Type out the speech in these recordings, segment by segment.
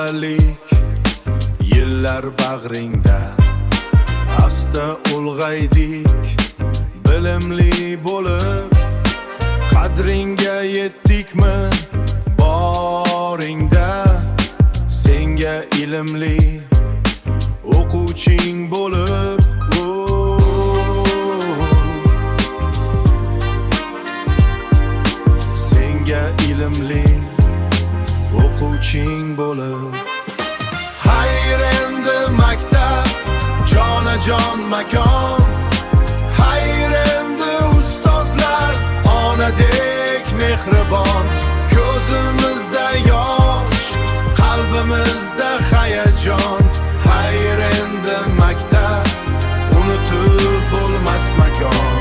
bolalik yillar bag'ringda asta ulg'aydik bilimli bo'lib qadringga yetdikmi boringda senga ilmli o'quvching bo'lib senga ilmli o'quvching bo'lib hayr endi maktab jonajon makon hayr endi ustozlar onadek mehribon ko'zimizda yosh qalbimizda hayajon hayr endi maktab unutib bo'lmas makon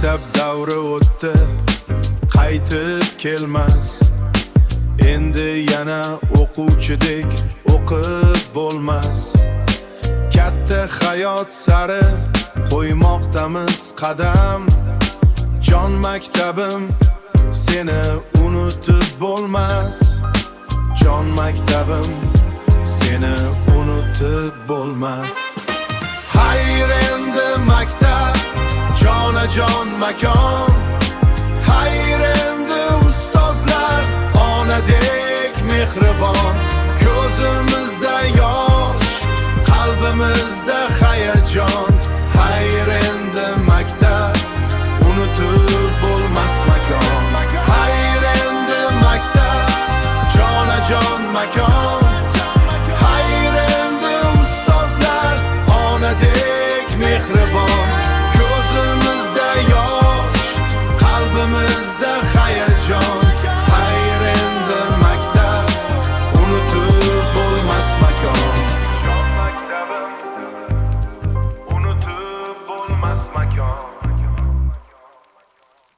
maktab davri o'tdi qaytib kelmas endi yana o'quvchidek o'qib bo'lmas katta hayot sari qo'ymoqdamiz qadam jon maktabim seni unutib bo'lmas jon maktabim seni unutib bo'lmas hayr endi maktab jonajon makon hayr endi ustozlar onadek mehribon ko'zimizda yosh qalbimizda hayajon hayr endi maktab unutib bo'lmas makon hayr endi maktab jonajon makon hayr endi ustozlar onadek mehribon